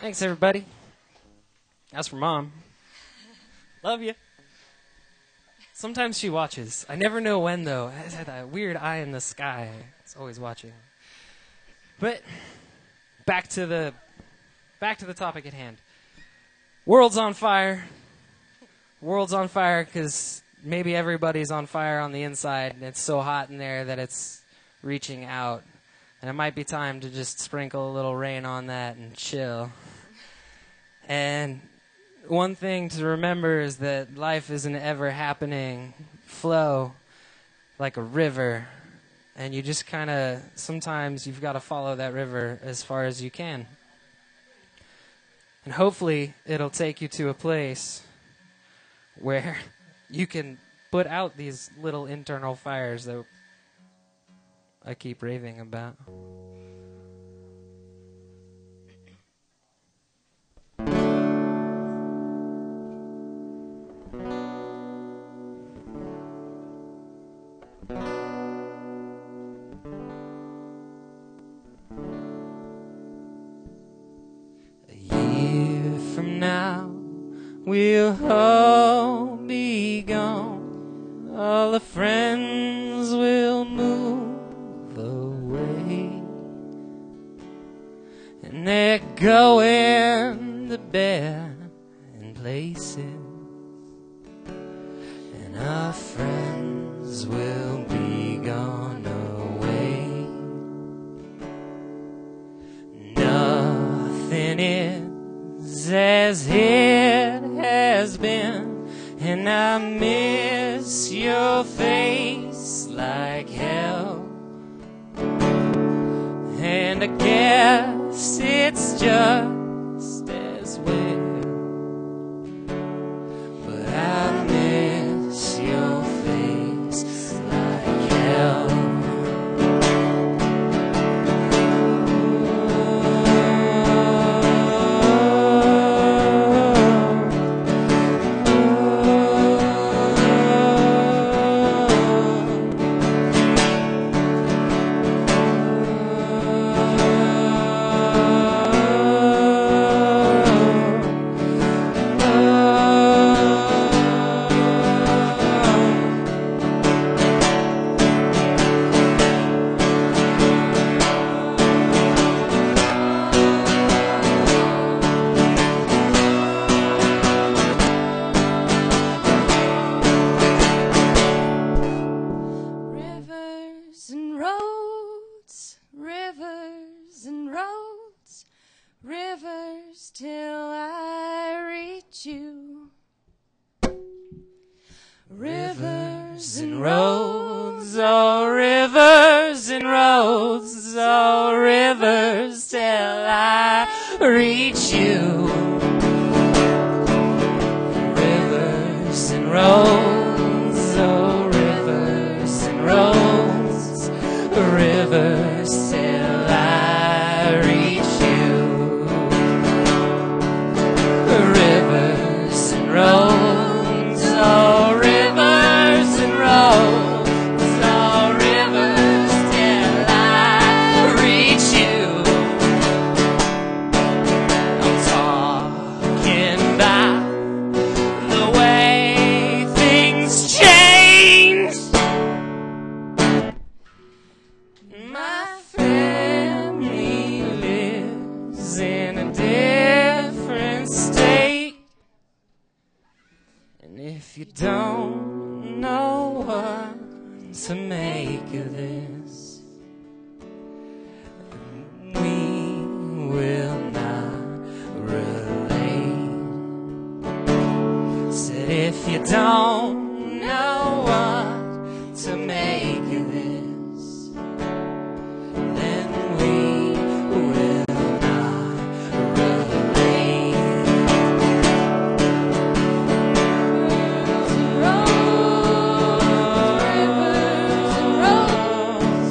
Thanks, everybody. That's for Mom. Love you. Sometimes she watches. I never know when, though. It has that weird eye in the sky. It's always watching. But back to the topic at hand. World's on fire. World's on fire because maybe everybody's on fire on the inside, and it's so hot in there that it's reaching out. And it might be time to just sprinkle a little rain on that and chill. And one thing to remember is that life is an ever-happening flow like a river. And you just kind of, sometimes you've got to follow that river as far as you can. And hopefully it'll take you to a place where you can put out these little internal fires that I keep raving about. A year from now, we'll all be gone. All the friends will move away, and they're going to bed in places, and our friends will be gone away. Nothing is as it has been, and I miss your face like hell. And I guess it's just as well, but I miss your face like hell. Rivers till I reach you. Rivers and roads, oh rivers and roads, oh rivers till I reach you. Rivers and roads, oh rivers and roads, rivers till I reach you. Rivers and roads, oh rivers and roads, oh rivers till I reach you. I'm talking about the way things change. My family lives in a different state. And if you don't know what to make of this, we will not relate. Said if you don't know what to make of this, then we will not relate. Rivers and roads,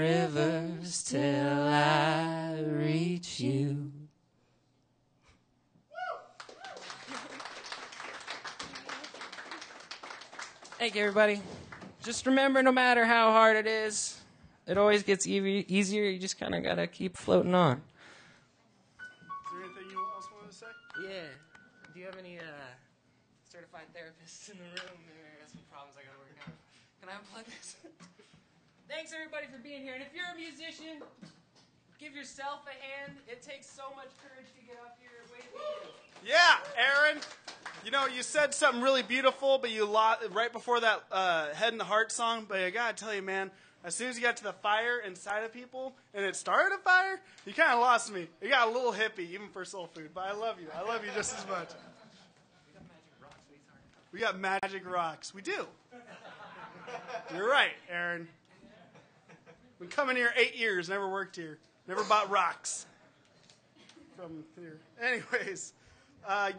rivers till I reach you. Thank you, everybody. Just remember, no matter how hard it is, it always gets easier. You just kind of got to keep floating on. Is there anything you else wanted to say? Yeah. Do you have any certified therapists in the room? I got some problems I got to work out. Can I unplug this? Thanks, everybody, for being here. And if you're a musician, give yourself a hand. It takes so much courage to get up here. Way to be you. Yeah, Aaron. You know, you said something really beautiful, but you right before that Head and Heart song. But I got to tell you, man, as soon as you got to the fire inside of people, and it started a fire, you kind of lost me. You got a little hippie, even for soul food. But I love you. I love you just as much. We got magic rocks. We do. You're right, Aaron. Been coming here 8 years, never worked here. Never bought rocks from here. Anyways,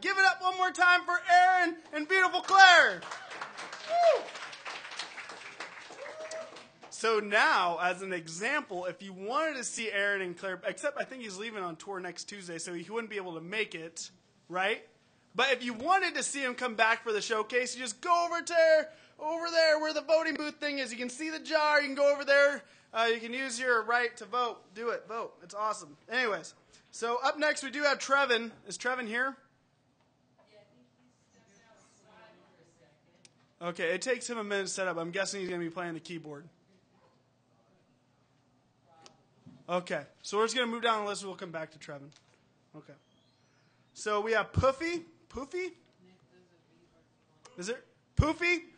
give it up one more time for Aaron and beautiful Claire. Woo! So now, as an example, if you wanted to see Aaron and Claire, except I think he's leaving on tour next Tuesday, so he wouldn't be able to make it, right? But if you wanted to see him come back for the showcase, you just go over there where the voting booth thing is. You can see the jar. You can go over there. You can use your right to vote. Do it. Vote. It's awesome. Anyways, so up next we do have Trevin. Is Trevin here? Okay, it takes him a minute to set up. I'm guessing he's going to be playing the keyboard. Okay, so we're just going to move down the list and we'll come back to Trevin. Okay. So we have Poofy. Poofy? Is it Poofy?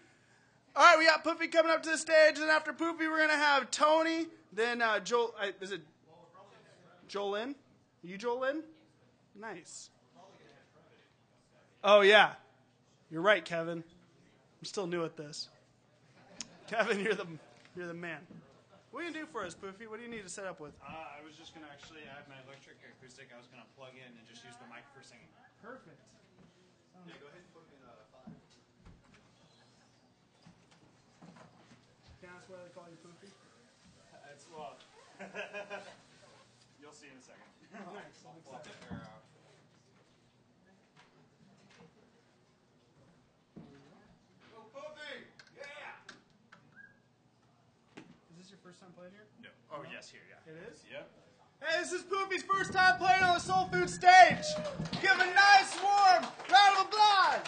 All right, we got Poofy coming up to the stage, and after Poofy, we're going to have Tony, then Joel. Is it Jolyn? Are you Jolyn? Nice. Oh, yeah. You're right, Kevin. I'm still new at this. Kevin, you're the man. What are you going to do for us, Poofy? What do you need to set up with? I was just going to actually add my electric acoustic. I was going to plug in and just use the mic for singing. Perfect. Yeah, go ahead and put me in 5. Can I ask why they call you Poofy? It's, well, you'll see in a second. Nice. I'll plug that air out. Go Poofy! Yeah! Is this your first time playing here? No. Oh, yes, here, yeah. It is? Yep. Hey, this is Poofy's first time playing on the Soul Food stage. Give him a nice, warm round of applause.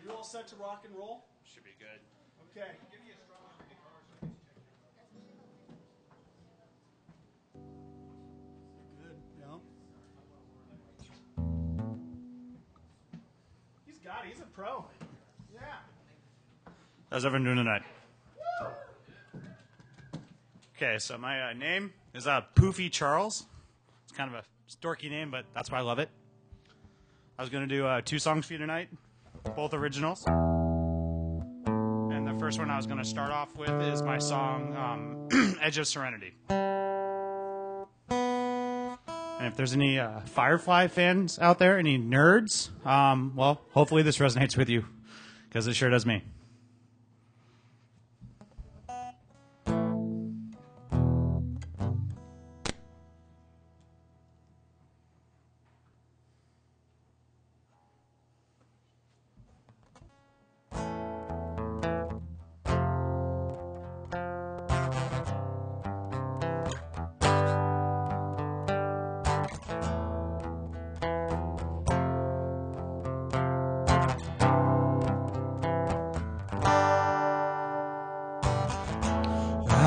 You all set to rock and roll? Should be good. Okay. Good, yeah. He's got it. He's a pro. Yeah. How's everyone doing tonight? Okay, so my name is Poofy Charles. It's kind of a dorky name, but that's why I love it. I was going to do 2 songs for you tonight, both originals. And the first one I was going to start off with is my song, Edge of Serenity. And if there's any Firefly fans out there, any nerds, well, hopefully this resonates with you, because it sure does me.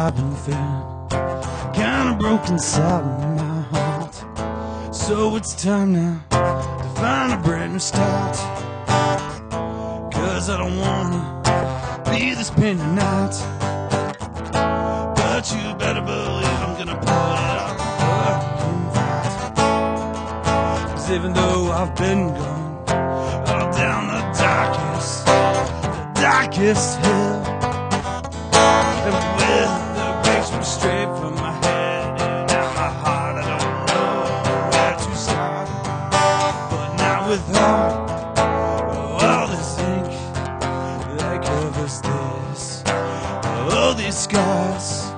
I've been feeling kinda broken inside my heart. So it's time now to find a brand new start. Cause I don't wanna be this pain tonight. But you better believe I'm gonna pull it off the fight. Cause even though I've been gone all down the darkest hill, and with the breaks from straight from my head and out my heart, I don't know where to start. But not with all this ink that covers this. Oh, these scars.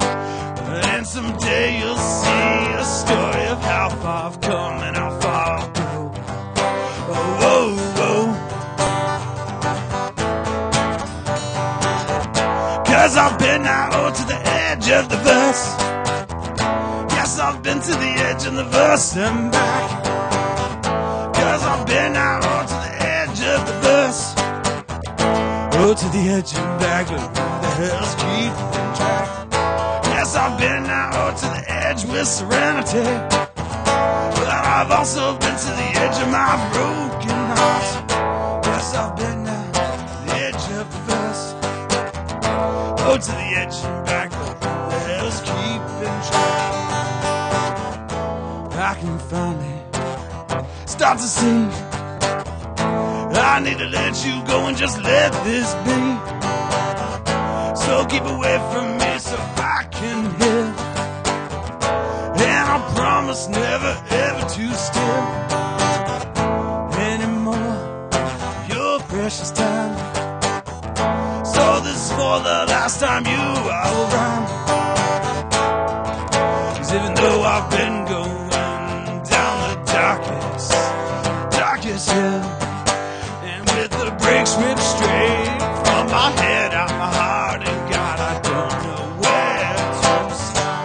And someday you'll see a story of how far I've come and how far I'll go. Oh, whoa, whoa. 'Cause I've been out to the edge of the verse. Yes, I've been to the edge of the verse and back. 'Cause I've been out to the edge of the verse. Oh, to the edge and back, but who the hell's keeping track? Yes, I've been out to the edge with serenity, but I've also been to the edge of my broken heart. Yes, I've been out to the edge of the verse. Oh, to the edge and back, but who the hell's keeping track? I can finally start to see I need to let you go and just let this be. So keep away from me so I can heal. And I promise never ever to steal anymore your precious time. So this is for the last time I will rhyme. 'Cause even though I've been going down the darkest hill, the brakes ripped straight from my head out my heart, and God, I don't know where to start.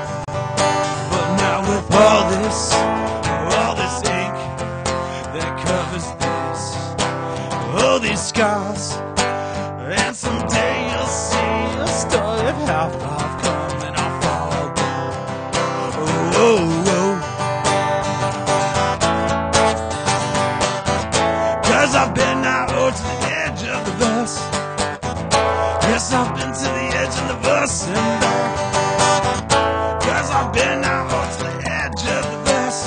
But now with all this ink that covers this, all these scars, and someday you'll see a story of how far I've come and how far I'll go. Oh, oh, oh. 'Cause I've been out to the edge of the verse. Yes, I've been to the edge of the verse and back. 'Cause I've been out to the edge of the verse.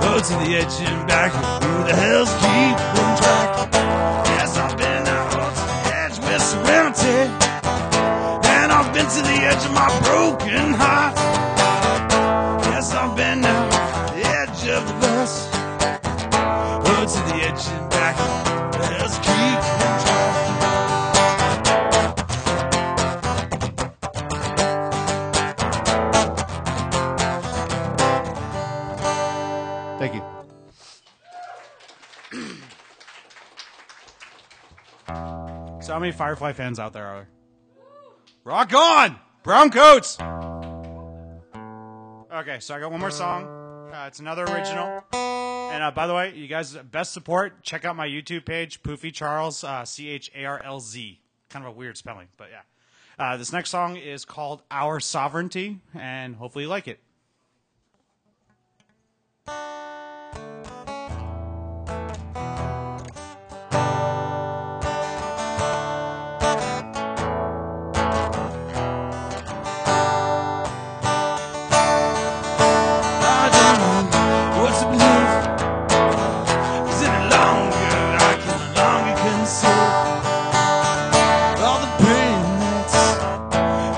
Oh, to the edge and back. Who the hell's keeping track? Yes, I've been out to the edge with serenity, and I've been to the edge of my broken heart. Yes, I've been out to the edge of the verse. Oh, to the edge and back. Let's keep track. Thank you. So how many Firefly fans out there are there? Rock on! Brown coats! Okay, so I got one more song. It's another original. And by the way, you guys, best support, check out my YouTube page, Poofy Charles, Charlz. Kind of a weird spelling, but yeah. This next song is called Our Sovereignty, and hopefully you like it.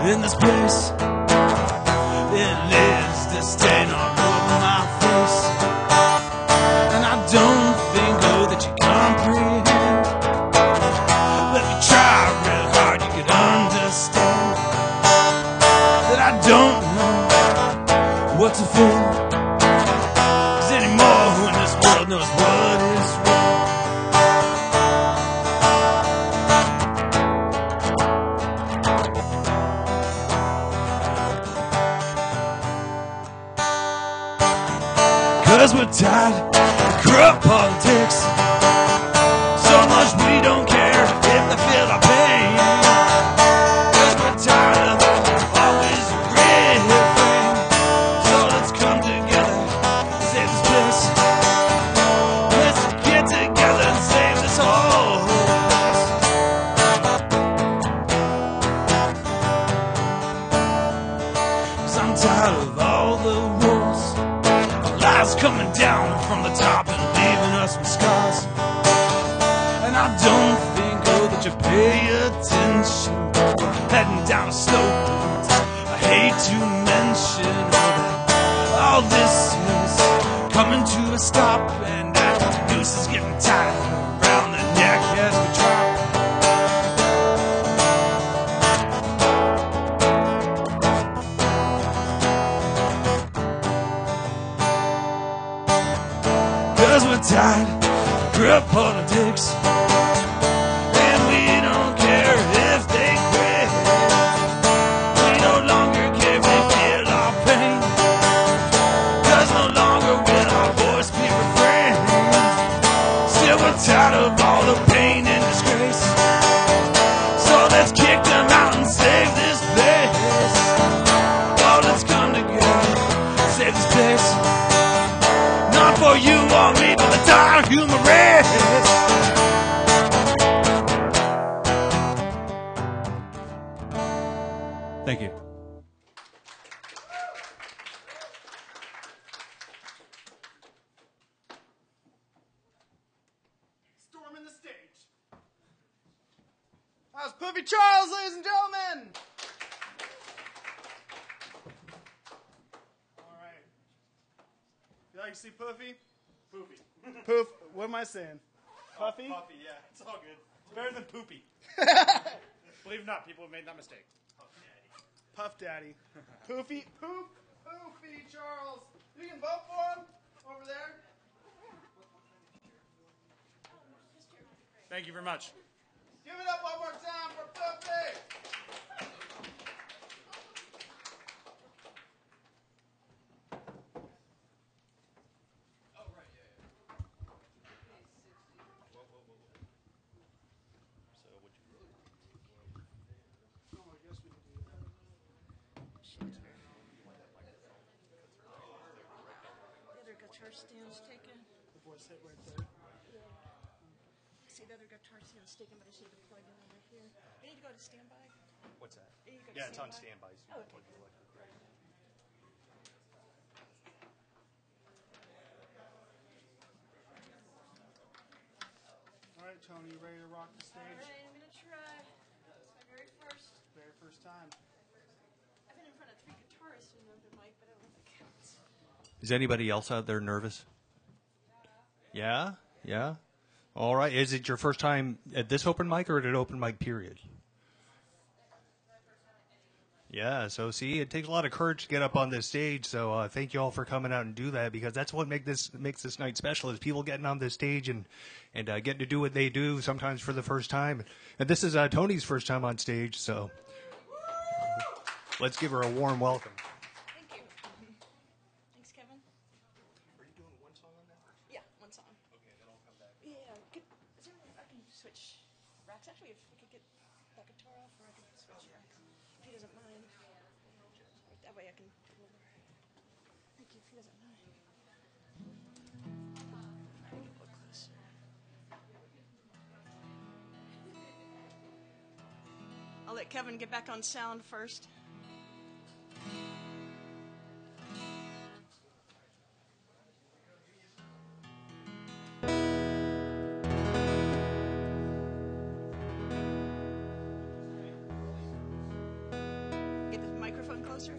In this place, it lives to stain all over my face, and I don't think, oh, that you comprehend. Let me try real hard, you could understand that I don't know what to feel. 'Cause anymore, who in this world knows what is wrong? Cause we're tired of corrupt politics. So much we don't care if they feel our pain. Cause we're tired of always agreeing. So let's come together and save this place. Let's get together and save this whole place. 'Cause I'm tired of all the wars, lies coming down from the top and leaving us with scars. And I don't think, oh, that you pay attention. Heading down a slope I hate to mention, oh, that all this is coming to a stop, and that noose is getting tight around the neck as we drop. politics. And we don't care if they quit. We no longer care if they feel our pain. 'Cause no longer will our voice be refrained. Still we're tired of all the pain and disgrace. So let's kick them out and save this place. Oh, let's come together, save this place. Not for you or me, but the entire human race. Thank you. Storming the stage. That was Poofy Charles, ladies and gentlemen. All right. You like to see Poofy? Poopy. Poof. What am I saying? Puffy? Puffy, yeah. It's all good. It's better than poopy. Believe it or not, people have made that mistake. Puff Daddy. Poofy Charles. You can vote for him over there. Thank you very much. Give it up one more time for Poofy. Guitar stands taken. The boys sit right there. See the other guitar stands taken, but I see the plug in over here. You need to go to standby. What's that? You need to go to Yeah, it's on standby. standby. Oh, okay. All right, Tony, you ready to rock the All stage? right, I'm gonna try. It's my very first. Very first time. I've been in front of 3 guitarists in the mic, but I don't know if that counts. Is anybody else out there nervous? Yeah? Yeah? All right. Is it your first time at this open mic or at an open mic period? Yeah, so see, it takes a lot of courage to get up on this stage, so thank you all for coming out and do that, because that's what makes this night special, is people getting on this stage and getting to do what they do, sometimes for the first time. And this is Tony's first time on stage, so let's give her a warm welcome. Thank you. Thanks, Kevin. Are you doing one song on that? Yeah, one song. Okay, then I'll come back. Yeah, is there I can switch racks. Actually, if we could get that guitar off, or I can switch racks. If he doesn't mind. That way I can come over. Thank you, if he doesn't mind. I can get a little closer. I'll let Kevin get back on sound first. Get the microphone closer.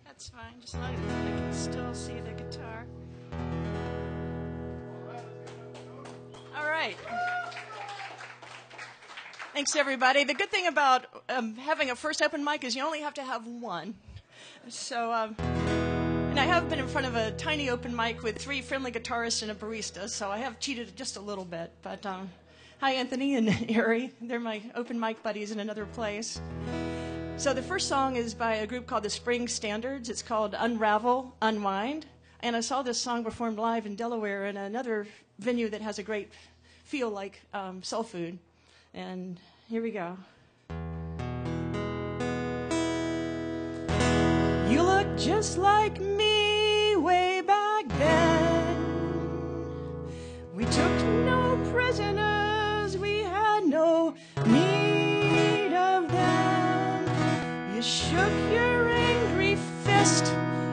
That's fine, just as long as I can still see the guitar. All right. Thanks, everybody. The good thing about having a first open mic is you only have to have one. So, and I have been in front of a tiny open mic with 3 friendly guitarists and a barista, so I have cheated just a little bit. But hi, Anthony and Ari. They're my open mic buddies in another place. So the first song is by a group called the Spring Standards. It's called Unravel, Unwind. And I saw this song performed live in Delaware in another venue that has a great feel like SoulFood. And here we go. You look just like me way back then. We took no prisoners, we had no need of them. You shook your angry fist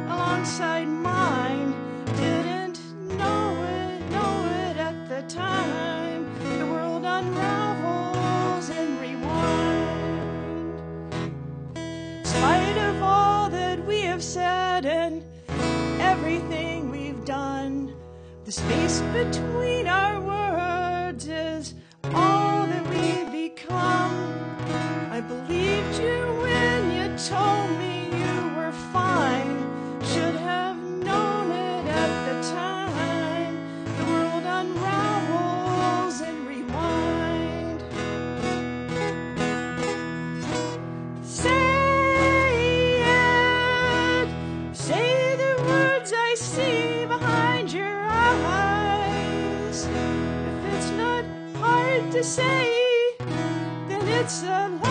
alongside mine. Didn't know it at the time. The world unravels and rewind. In spite of all that we have said and everything we've done, the space between our words is all that we've become. I believed you when you told me you were fine. Should have known it at hard to say, then it's a lie.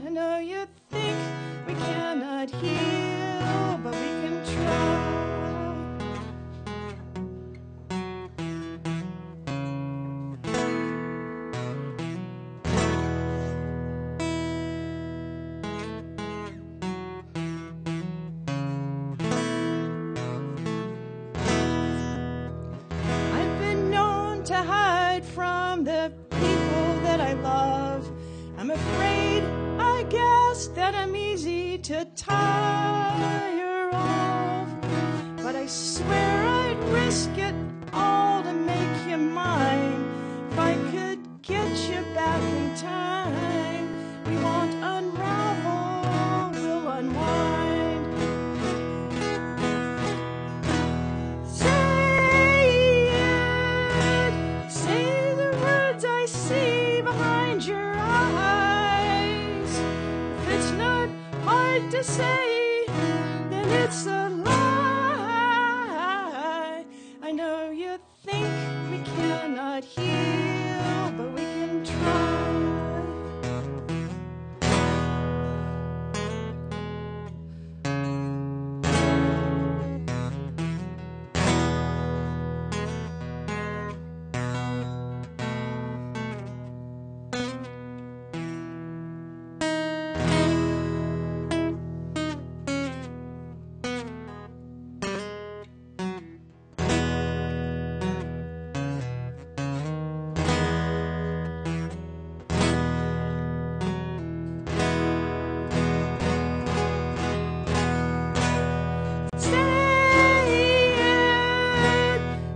I know you think we cannot heal, but we can try. I've been known to hide from the people that I love. I'm afraid, I guess, that I'm easy to tire of. But I swear I'd risk it all to make you mine. If I could get you back in time, we won't unravel, we'll unwind. Say the words I see behind your eyes. If it's not hard to say, then it's a lie. I know you think we cannot heal, but we can try.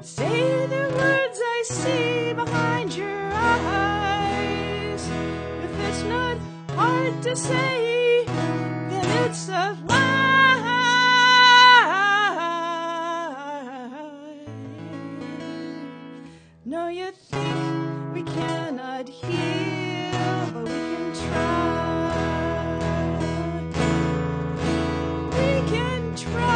Say the words I see behind your eyes. If it's not hard to say, then it's a lie. No, you think we cannot heal, but we can try. We can try.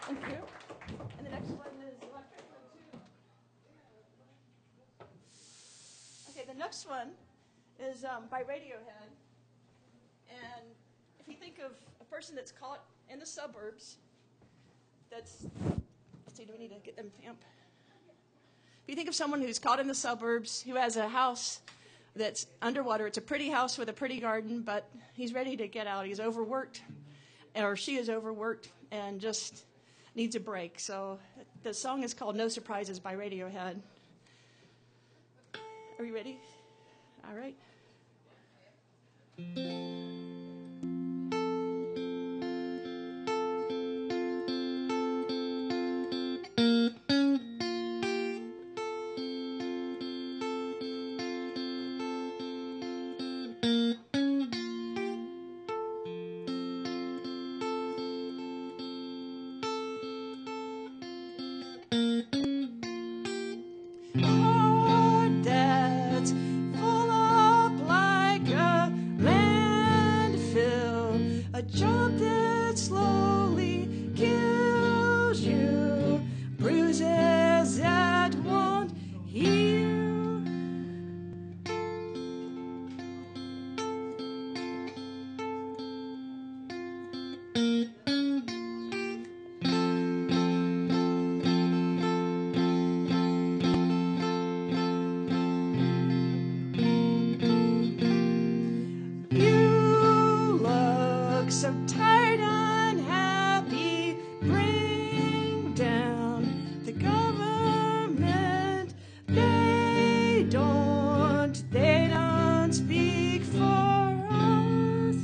Thank you. And the next one is electric. Okay, the next one is by Radiohead. And if you think of a person that's caught in the suburbs, let's see, do we need to get them amp? If you think of someone who's caught in the suburbs, who has a house that's underwater, it's a pretty house with a pretty garden, but he's ready to get out. He's overworked, or she is overworked, and just needs a break. So the song is called No Surprises by Radiohead. Are you ready? All right. Heart that's full up like a landfill, a job that slowly kills you, bruises that won't heal. You look so tired, unhappy. Bring down the government. They don't speak for us.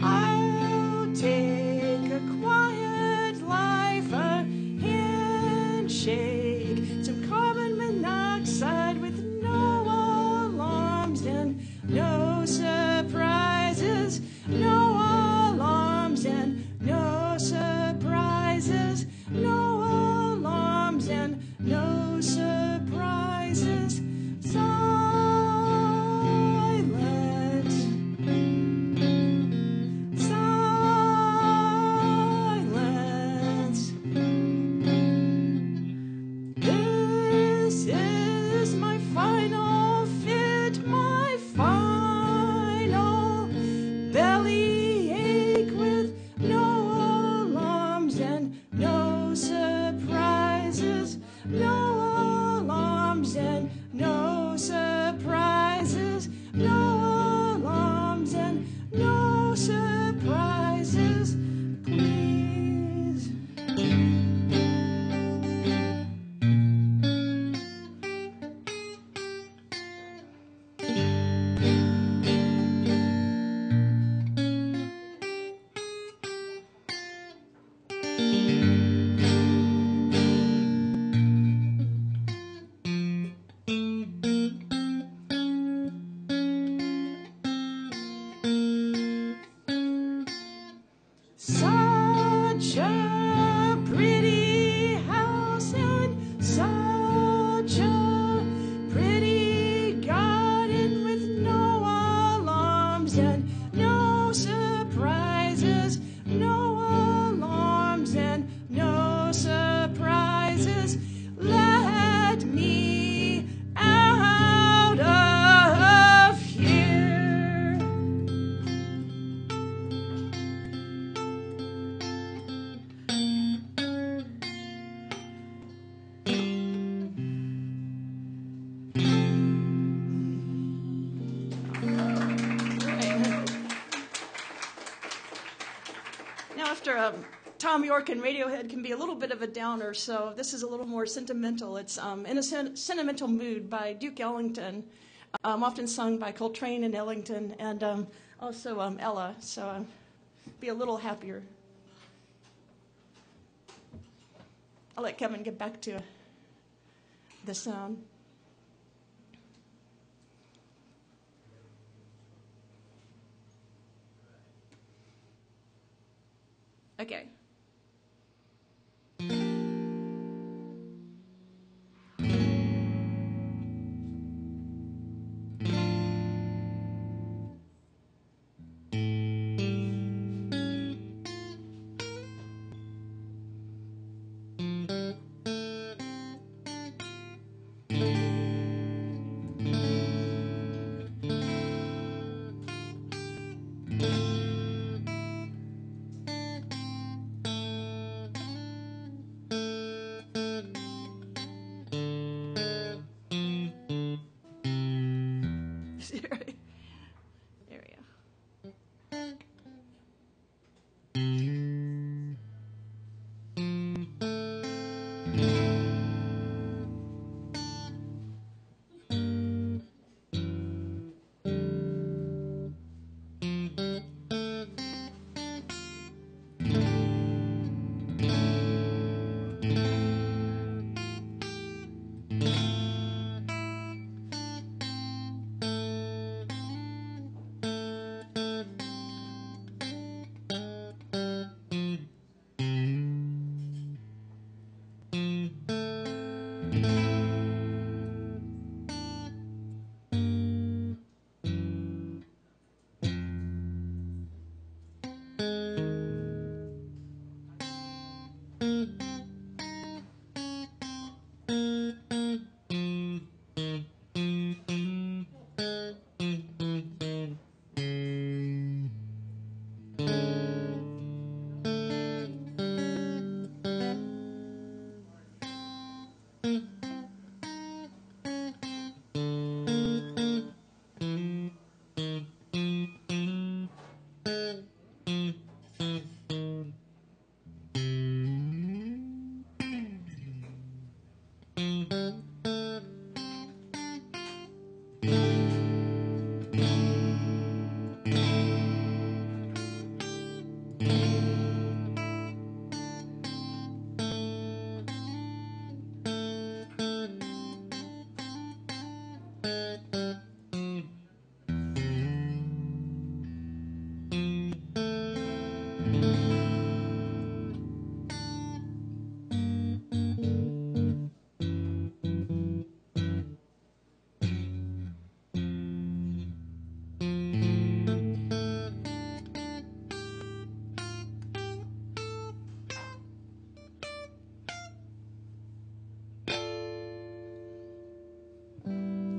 I'll take a quiet life, a handshake, some carbon monoxide with no alarm. no alarms and no surprises, no alarms and no surprises, please. Such a pretty house and such a pretty garden with no alarms and no surprises, no alarms and no surprises. Let me out of here. Now, after Tom York and Radiohead can be a little bit of a downer, so this is a little more sentimental. It's In a Sentimental Mood by Duke Ellington, often sung by Coltrane and Ellington, and also Ella, so be a little happier. I'll let Kevin get back to the sound. Okay. There we go.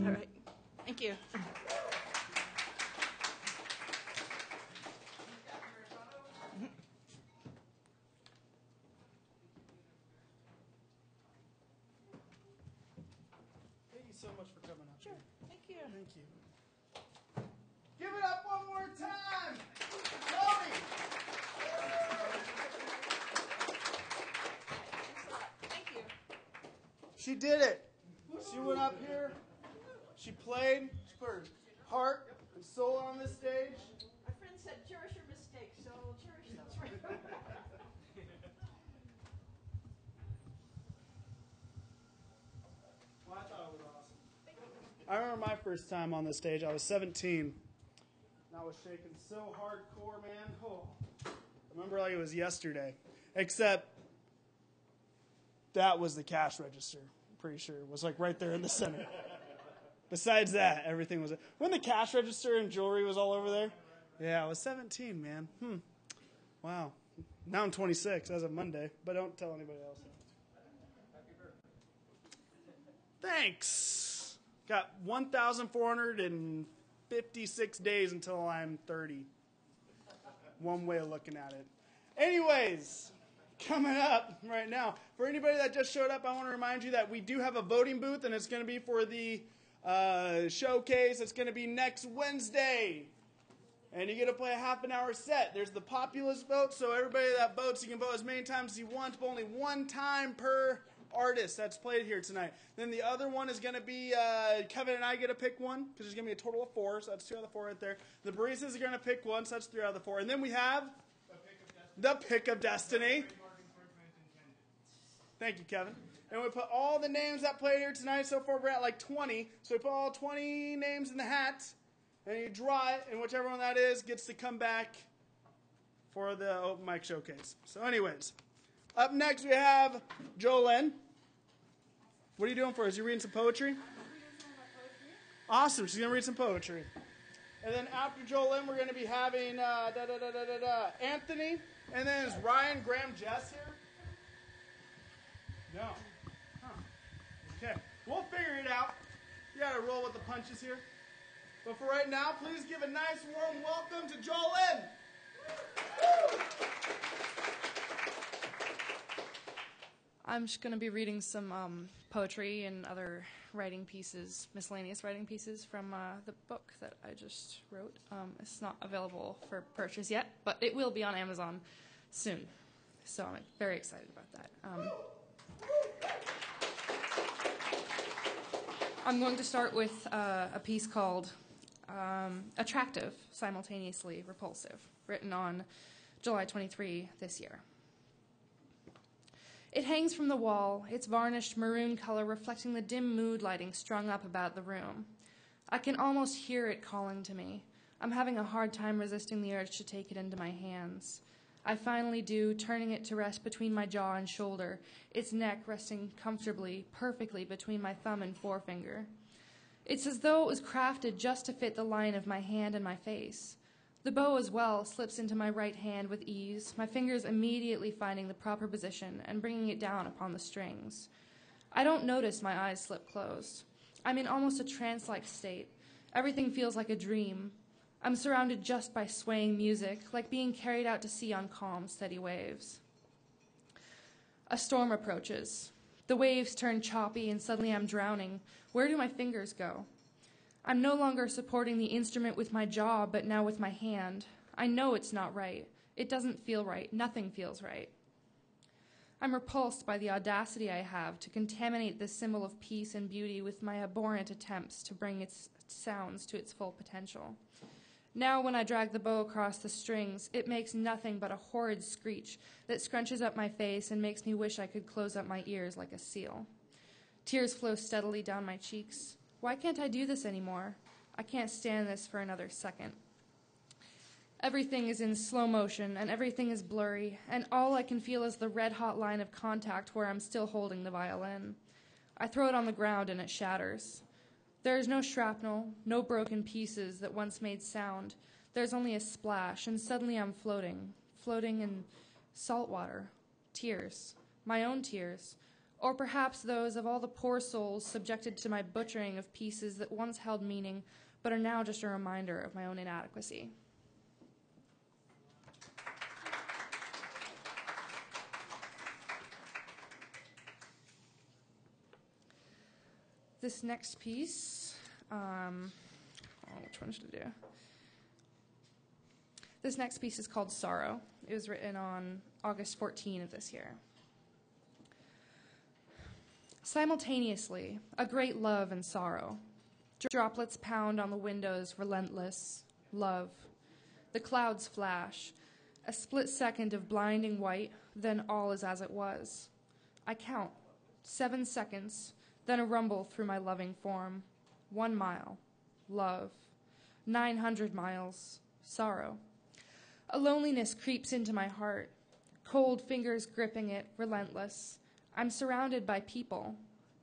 All right. Thank you. so much for coming up. Sure. Thank you. Thank you. Give it up one more time. Chloe. Thank you. She did it. She went up here. She played. She put her heart and soul on this stage. My friend said, cherish your mistakes, so cherish those right. Well, I thought it was awesome. I remember my first time on the stage. I was 17. And I was shaking so hardcore, man. Oh, I remember like it was yesterday. Except that was the cash register. I'm pretty sure it was like right there in the center. Besides that, everything was. When the cash register and jewelry was all over there. Yeah, I was 17, man. Wow. Now I'm 26 as of Monday, but don't tell anybody else. Thanks. Got 1,456 days until I'm 30. One way of looking at it. Anyways, coming up right now, for anybody that just showed up, I want to remind you that we do have a voting booth, and it's going to be for the showcase. It's going to be next Wednesday. And you get to play a half an hour set. There's the populist vote, so everybody that votes, you can vote as many times as you want, but only one time per artist that's played here tonight. Then the other one is going to be Kevin and I get to pick one, because there's going to be a total of 4, so that's 2 out of the 4 right there. The baristas are going to pick one, so that's 3 out of the 4. And then we have the Pick of Destiny. Thank you, Kevin. And we put all the names that played here tonight. So far, we're at like 20. So we put all 20 names in the hat, and you draw it, and whichever one that is gets to come back for the open mic showcase. So anyways, up next we have Jolene. What are you doing for us? You reading some poetry? Awesome. She's going to read some poetry. And then after Jolene, we're going to be having Anthony. And then is Ryan, Graham, Jess here? No. Huh. Okay. We'll figure it out. You got to roll with the punches here. But for right now, please give a nice warm welcome to Jolene. I'm just going to be reading some poetry and other writing pieces, miscellaneous writing pieces from the book that I just wrote. It's not available for purchase yet, but it will be on Amazon soon. So I'm very excited about that. I'm going to start with a piece called Attractive, Simultaneously Repulsive, written on July 23 this year. It hangs from the wall, its varnished maroon color reflecting the dim mood lighting strung up about the room. I can almost hear it calling to me. I'm having a hard time resisting the urge to take it into my hands. I finally do, turning it to rest between my jaw and shoulder, its neck resting comfortably, perfectly between my thumb and forefinger. It's as though it was crafted just to fit the line of my hand and my face. The bow as well slips into my right hand with ease, my fingers immediately finding the proper position and bringing it down upon the strings. I don't notice my eyes slip closed. I'm in almost a trance-like state. Everything feels like a dream. I'm surrounded just by swaying music, like being carried out to sea on calm, steady waves. A storm approaches. The waves turn choppy and suddenly I'm drowning. Where do my fingers go? I'm no longer supporting the instrument with my jaw, but now with my hand. I know it's not right. It doesn't feel right. Nothing feels right. I'm repulsed by the audacity I have to contaminate this symbol of peace and beauty with my abhorrent attempts to bring its sounds to its full potential. Now when I drag the bow across the strings, it makes nothing but a horrid screech that scrunches up my face and makes me wish I could close up my ears like a seal. Tears flow steadily down my cheeks. Why can't I do this anymore? I can't stand this for another second. Everything is in slow motion, and everything is blurry, and all I can feel is the red-hot line of contact where I'm still holding the violin. I throw it on the ground, and it shatters. There is no shrapnel, no broken pieces that once made sound. There's only a splash, and suddenly I'm floating in salt water, tears, my own tears, or perhaps those of all the poor souls subjected to my butchering of pieces that once held meaning, but are now just a reminder of my own inadequacy. This next piece, which one should I do? This next piece is called Sorrow. It was written on August 14 of this year. Simultaneously, a great love and sorrow. Droplets pound on the windows, relentless. Love. The clouds flash. A split second of blinding white, then all is as it was. I count. 7 seconds, then a rumble through my loving form. 1 mile. Love. 900 miles. Sorrow. A loneliness creeps into my heart. Cold fingers gripping it, relentless. I'm surrounded by people.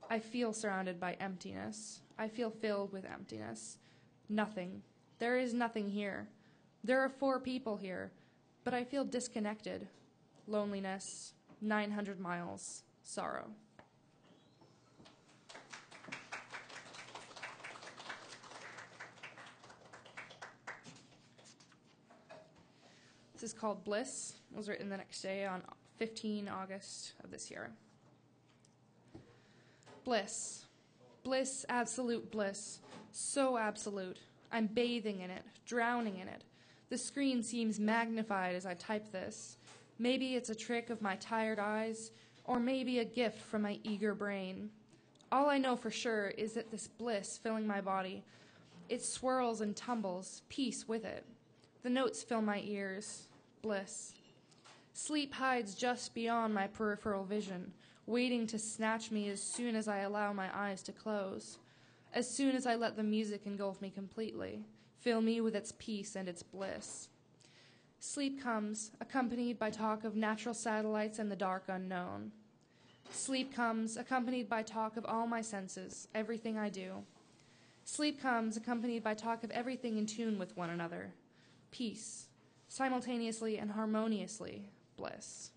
I feel surrounded by emptiness. I feel filled with emptiness. Nothing. There is nothing here. There are 4 people here, but I feel disconnected. Loneliness. 900 miles. Sorrow. This is called Bliss. It was written the next day on 15 August of this year. Bliss. Bliss, absolute bliss. So absolute. I'm bathing in it, drowning in it. The screen seems magnified as I type this. Maybe it's a trick of my tired eyes, or maybe a gift from my eager brain. All I know for sure is that this bliss filling my body, it swirls and tumbles, peace with it. The notes fill my ears. Bliss. Sleep hides just beyond my peripheral vision, waiting to snatch me as soon as I allow my eyes to close, as soon as I let the music engulf me completely, fill me with its peace and its bliss. Sleep comes, accompanied by talk of natural satellites and the dark unknown. Sleep comes, accompanied by talk of all my senses, everything I do. Sleep comes, accompanied by talk of everything in tune with one another. Peace. Simultaneously and harmoniously, bliss.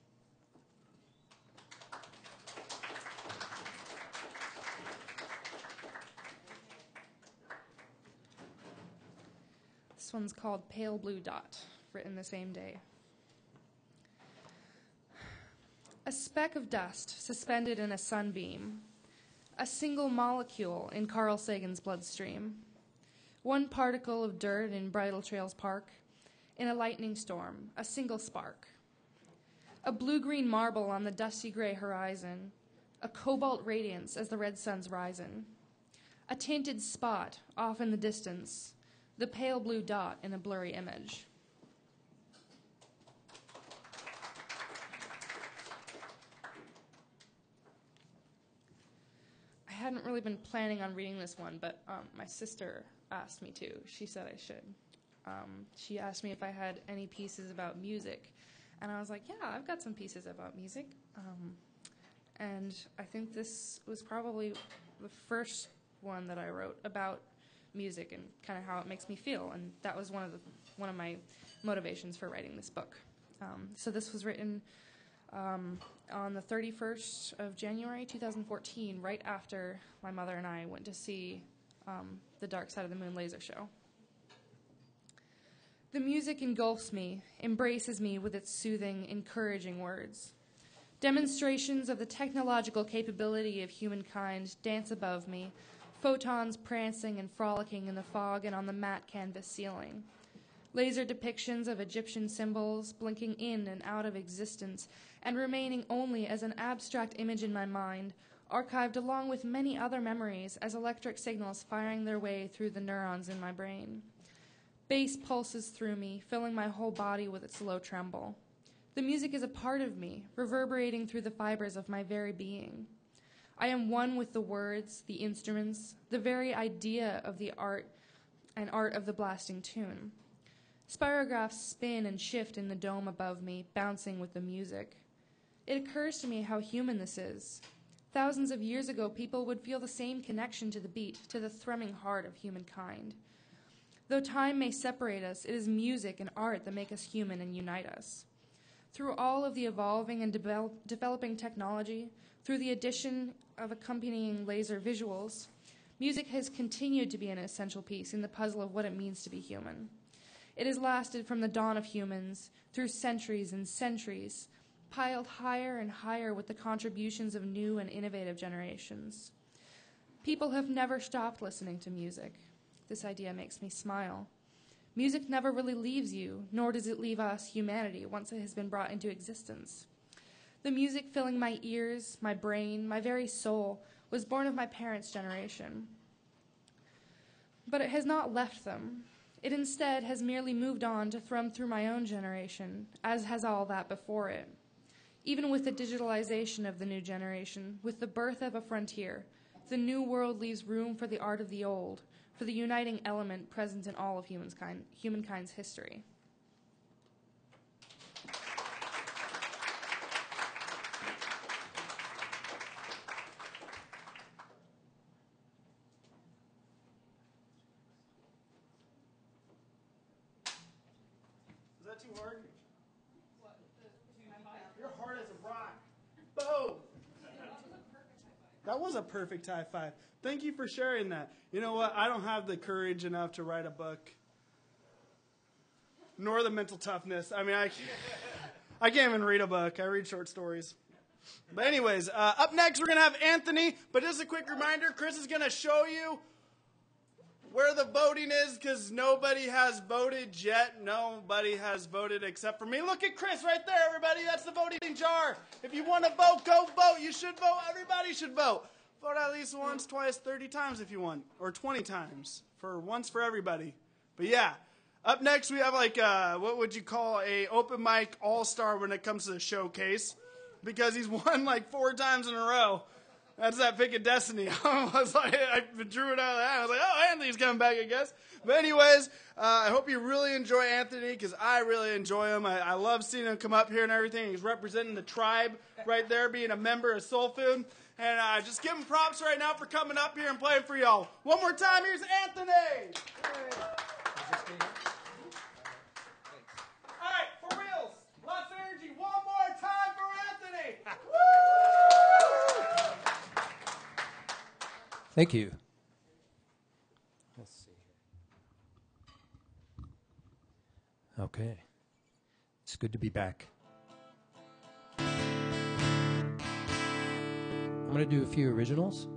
This one's called Pale Blue Dot, written the same day. A speck of dust suspended in a sunbeam, a single molecule in Carl Sagan's bloodstream, one particle of dirt in Bridle Trails Park, in a lightning storm, a single spark. A blue-green marble on the dusty gray horizon, a cobalt radiance as the red sun's rising. A tinted spot off in the distance, the pale blue dot in a blurry image. I hadn't really been planning on reading this one, but my sister asked me to. She said I should. She asked me if I had any pieces about music, and I was like, yeah, I've got some pieces about music. And I think this was probably the first one that I wrote about music and kind of how it makes me feel, and that was one of my motivations for writing this book. So this was written on the 31st of January 2014, right after my mother and I went to see the Dark Side of the Moon laser show. The music engulfs me, embraces me with its soothing, encouraging words. Demonstrations of the technological capability of humankind dance above me, photons prancing and frolicking in the fog and on the matte canvas ceiling. Laser depictions of Egyptian symbols blinking in and out of existence and remaining only as an abstract image in my mind, archived along with many other memories as electric signals firing their way through the neurons in my brain. Bass pulses through me, filling my whole body with its low tremble. The music is a part of me, reverberating through the fibers of my very being. I am one with the words, the instruments, the very idea of the art and art of the blasting tune. Spirographs spin and shift in the dome above me, bouncing with the music. It occurs to me how human this is. Thousands of years ago, people would feel the same connection to the beat, to the thrumming heart of humankind. Though time may separate us, it is music and art that make us human and unite us. Through all of the evolving and developing technology, through the addition of accompanying laser visuals, music has continued to be an essential piece in the puzzle of what it means to be human. It has lasted from the dawn of humans, through centuries and centuries, piled higher and higher with the contributions of new and innovative generations. People have never stopped listening to music. This idea makes me smile. Music never really leaves you, nor does it leave us, humanity, once it has been brought into existence. The music filling my ears, my brain, my very soul, was born of my parents' generation. But it has not left them. It instead has merely moved on to thrum through my own generation, as has all that before it. Even with the digitalization of the new generation, with the birth of a frontier, the new world leaves room for the art of the old, for the uniting element present in all of humankind's history. Is that too hard? You're hard as a rock. Boom! That was a perfect high five. Thank you for sharing that. You know what? I don't have the courage enough to write a book, nor the mental toughness. I mean, I can't even read a book. I read short stories. But anyways, up next we're going to have Anthony. But just a quick reminder, Chris is going to show you where the voting is because nobody has voted yet. Nobody has voted except for me. Look at Chris right there, everybody. That's the voting jar. If you want to vote, go vote. You should vote. Everybody should vote. Vote at least once, twice, 30 times if you want. Or 20 times. Once for everybody. But yeah. Up next we have what would you call a open mic all-star when it comes to the showcase. Because he's won 4 times in a row. That's that pick of destiny. I drew it out of that. I was like, oh, Anthony's coming back, I guess. But anyways, I hope you really enjoy Anthony because I really enjoy him. I love seeing him come up here and everything. He's representing the tribe right there, being a member of SoulFood. And just give him props right now for coming up here and playing for y'all. One more time, here's Anthony. All right, for reals. Lots of energy. One more time for Anthony. Woo! Thank you. Let's see here. Okay. It's good to be back. I'm going to do a few originals,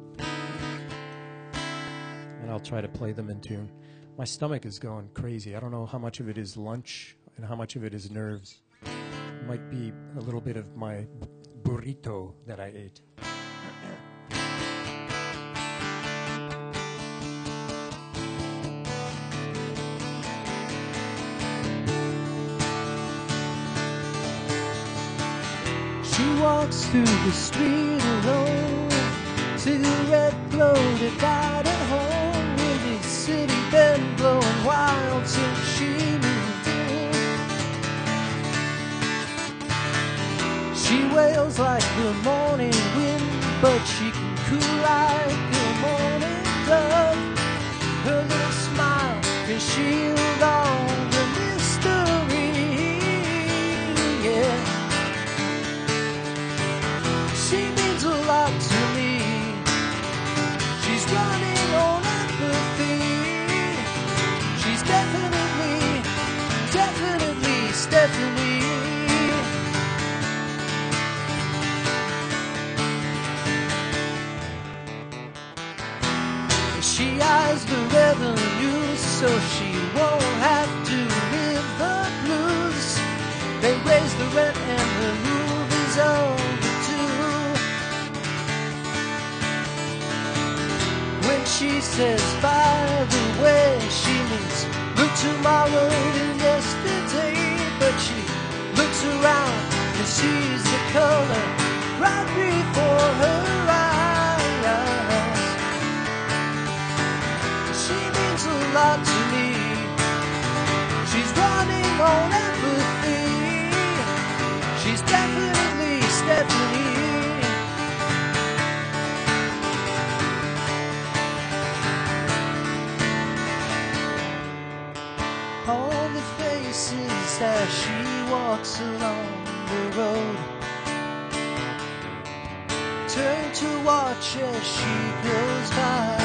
and I'll try to play them in tune. My stomach is going crazy. I don't know how much of it is lunch and how much of it is nerves. It might be a little bit of my burrito that I ate. She walks through the street alone, cigarette floated out at home. In the city been blowing wild since she moved in. She wails like the morning wind, but she can cool like the morning dove. Her little smile can shield all the mystery, yeah. She means a lot to me. She's running on empathy. She's definitely Stephanie. She eyes the revenue so she won't have to live the blues. They raise the rent and the movie's overdue. When she says, by the way, she means look tomorrow and yesterday. But she looks around and sees the color right before her eyes. She means a lot to me. She's running on empathy. She's definitely Stephanie. All the faces as she walks along the road turn to watch as she goes by.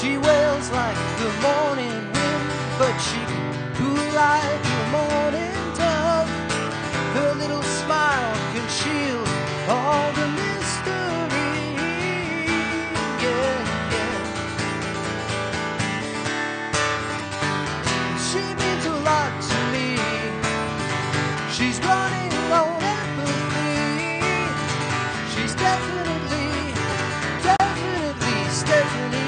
She wails like the morning wind, but she can cool like the morning dove. Her little smile can shield all the mystery. Yeah, yeah. She means a lot to me. She's running on empathy. She's definitely Stephanie.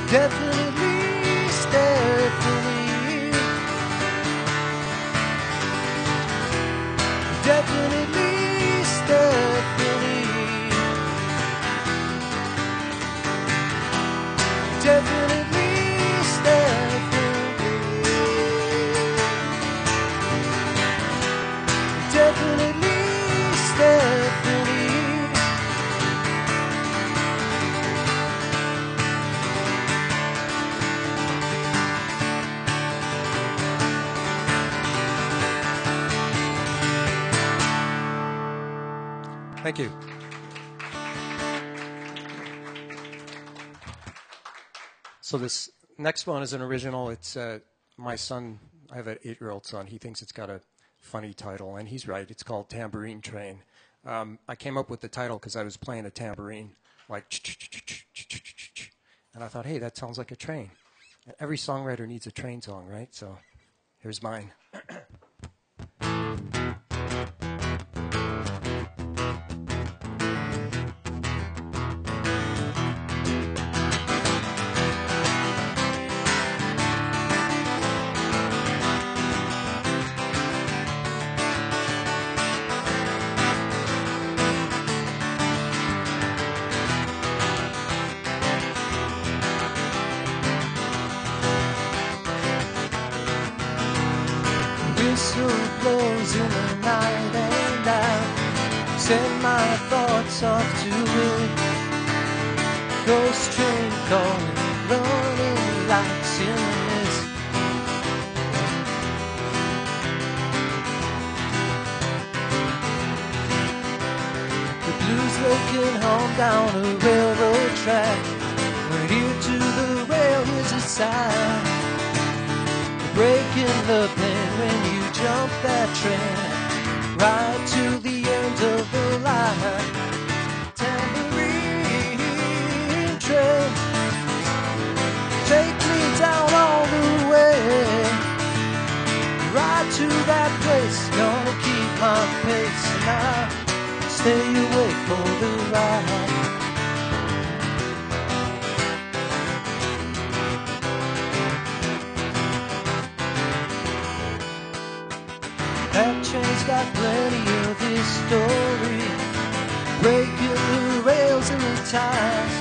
Definitely Stephanie. Definitely Stephanie. Definitely Stephanie. Definitely Stephanie. Thank you. So this next one is an original. It's my son. I have an 8-year-old son. He thinks it's got a funny title, and he's right. It's called Tambourine Train. I came up with the title because I was playing a tambourine, like, and I thought, hey, that sounds like a train. Every songwriter needs a train song, right? So here's mine. Whistle blows in the night and I send my thoughts off to it. Ghost train calling, running lights in the mist. The blues looking home down a railroad track. We're here to the rail, here's a sign. Breaking the plane when you jump that train, right to the end of the line. Tambourine train, take me down all the way, right to that place. Gonna keep my pace and I'll stay awake for the ride. That train's got plenty of history, breaking the rails and the ties.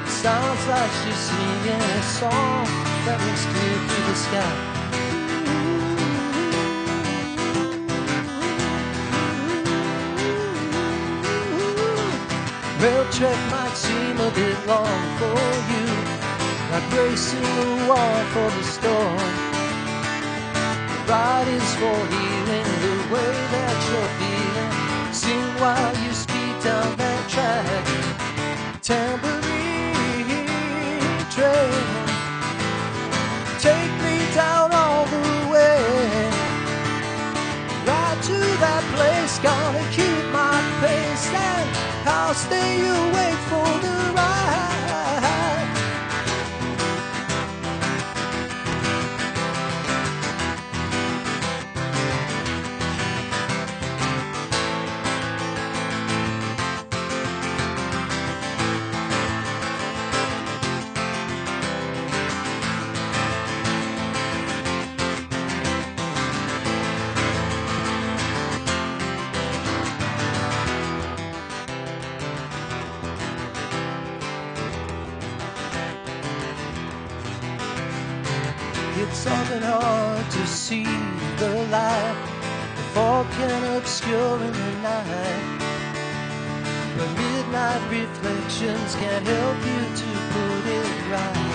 Sounds like she's singing a song that rings clear through the sky. Rail track might seem a bit long for you, like bracing the wall for the storm. Ride is for healing the way that you're feeling. Sing while you speed down that track. Tambourine train, take me down all the way, right to that place. Gonna keep my pace and I'll stay awake for the ride. It's often hard to see the light, the fog can obscure in the night, but midnight reflections can help you to put it right.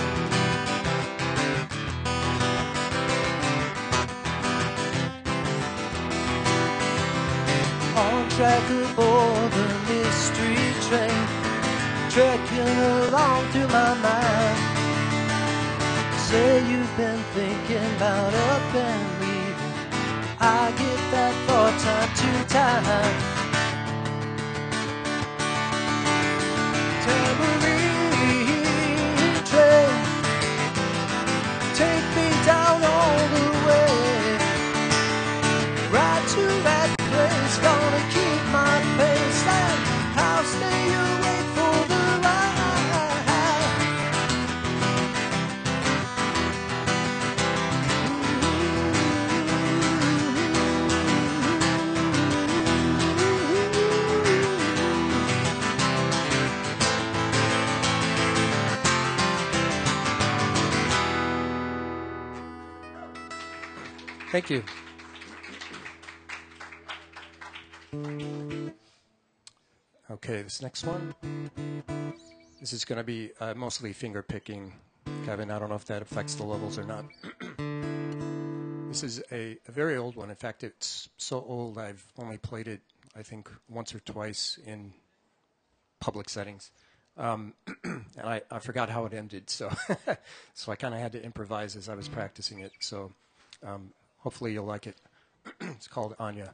track aboard the mystery train, trekking along through my mind. Say you've been thinking about up and leaving. I get that thought time to time. Tambourine train, take me down all the way, right to that place, gonna keep my pace, and I'll stay awake for the ride. Thank you. Okay, this next one. This is going to be mostly finger picking, Kevin. I don't know if that affects the levels or not. This is a very old one. In fact, it's so old I've only played it, I think, once or twice in public settings. And I forgot how it ended, so so I kind of had to improvise as I was practicing it. So hopefully you'll like it. It's called Anya.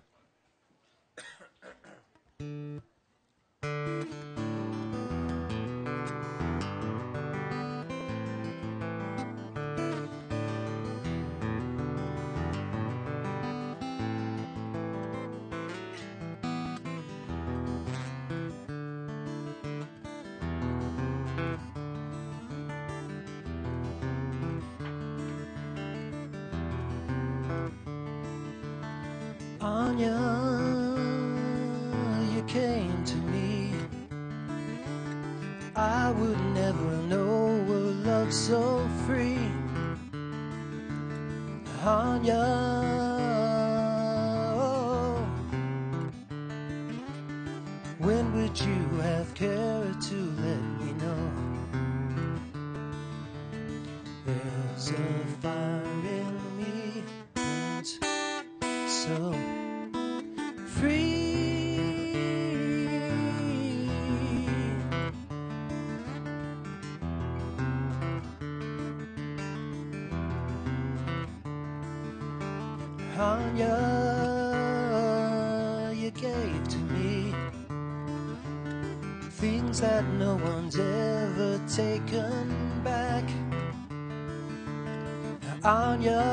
Anya, you came to me. I would never know a love so free. Anya, oh, when would you have cared to let me know? There's a fire in me, so free. Anya, you gave to me things that no one's ever taken back. Anya,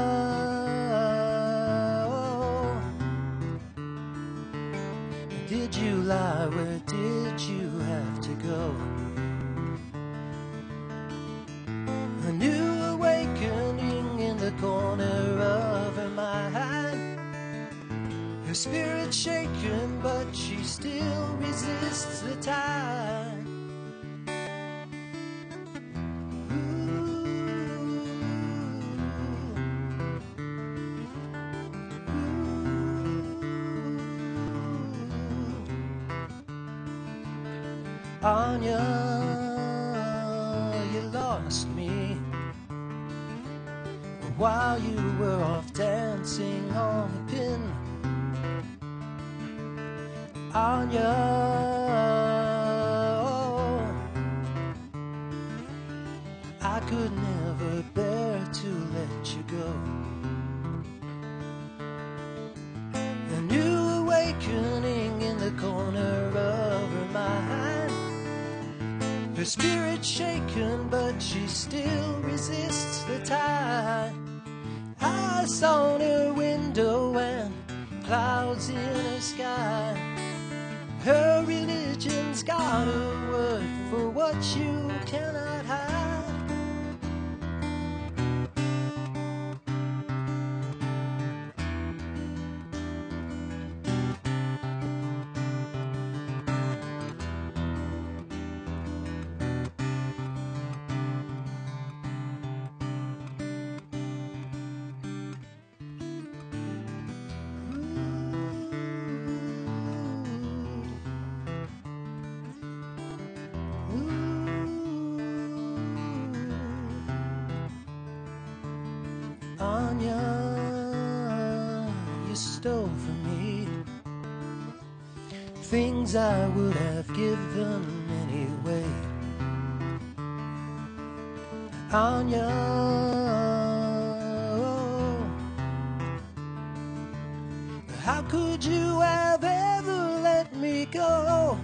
did you lie? Where did you have to go? A new awakening in the corner of her mind. Her spirit shaken, but she still resists the tide. Anya, you lost me while you were off dancing on the pin. Anya, oh, I could never bear to let you go. A new awakening in the corner of her mind. Her spirit shaken, but she still resists the tide. I saw her window and clouds in her sky. Her religion's got a word for what you cannot hide. Anya, you stole from me things I would have given anyway. Anya, how could you have ever let me go?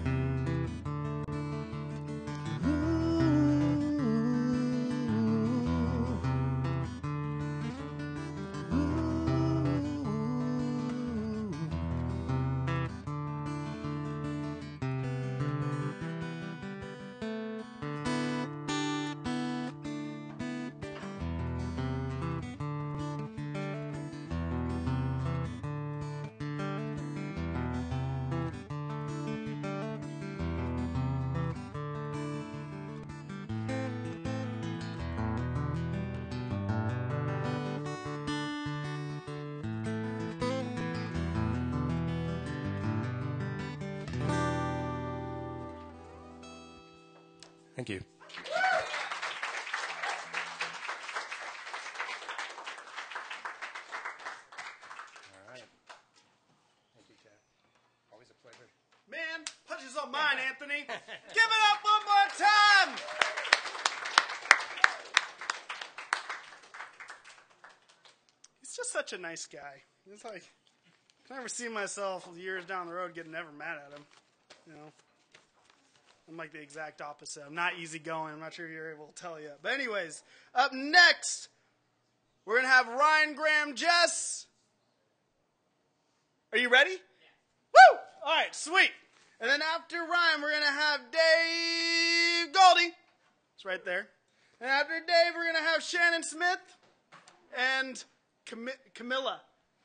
Thank you. All right. Thank you, Kat. Always a pleasure. Man, punches on mine, Anthony. Give it up one more time. He's just such a nice guy. It's like, I can never see myself years down the road getting ever mad at him. You know, I'm like the exact opposite. I'm not easygoing. I'm not sure if you're able to tell yet. But anyways, up next, we're going to have Ryan, Graham, Jess. Are you ready? Yeah. Woo! All right, sweet. And then after Ryan, we're going to have Dave Goldie. It's right there. And after Dave, we're going to have Shannon Smith and Camilla.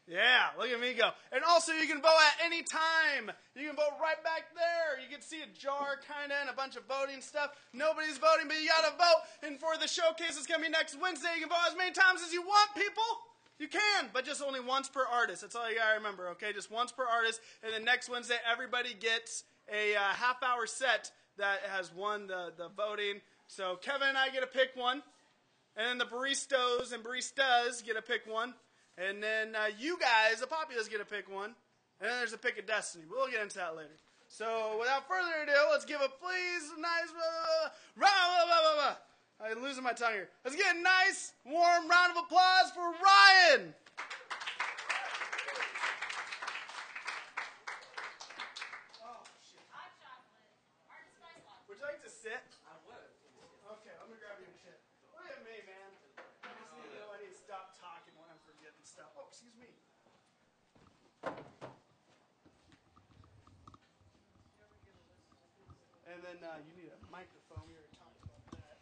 Yeah, look at me go. And also, you can vote at any time. You can vote right back there. You can see a jar, kind of, and a bunch of voting stuff. Nobody's voting, but you got to vote. And for the showcase that's going to be next Wednesday, you can vote as many times as you want, people. You can, but just only once per artist. That's all you got to remember, okay? Just once per artist. And then next Wednesday, everybody gets a half-hour set that has won the voting. So Kevin and I get to pick one. And then the baristas and baristas get to pick one. And then you guys, the populace, get to pick one. And then there's a pick of destiny. But we'll get into that later. So without further ado, let's give a nice round. I'm losing my tongue here. Let's get a nice, warm round of applause for Ryan. Oh, shit. Hot chocolate. Would you like to sit? I would. Okay, let me grab you a chair. Look at me, man. I just need to know I need to stop talking when I'm forgetting stuff. Oh, excuse me. And then you need a microphone. We already talked about that.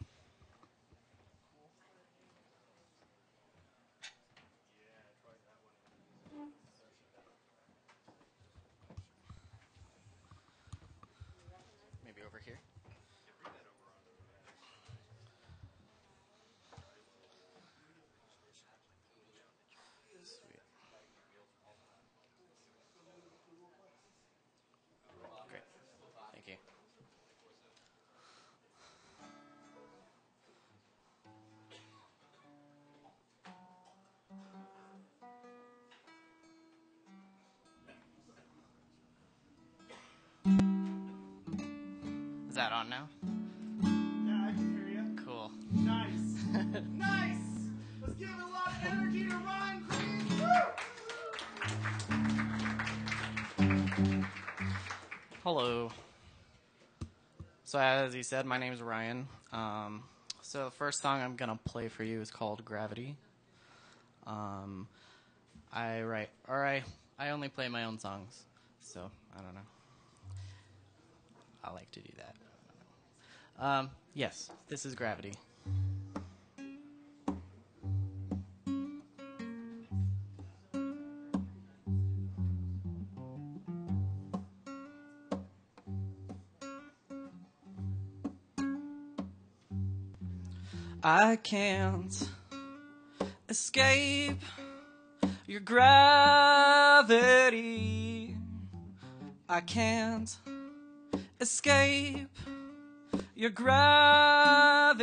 Cool. Yeah, try that one. Maybe over here. Great. Thank you. Is that on now? Yeah, I can hear you. Cool. Nice. Nice. Let's give it a lot of energy to Ryan Green. Woo! Hello. So as he said, my name is Ryan. So the first song I'm gonna play for you is called Gravity. I only play my own songs, so I don't know. I like to do that. Yes, this is Gravity. I can't escape your gravity. I can't escape your gravity.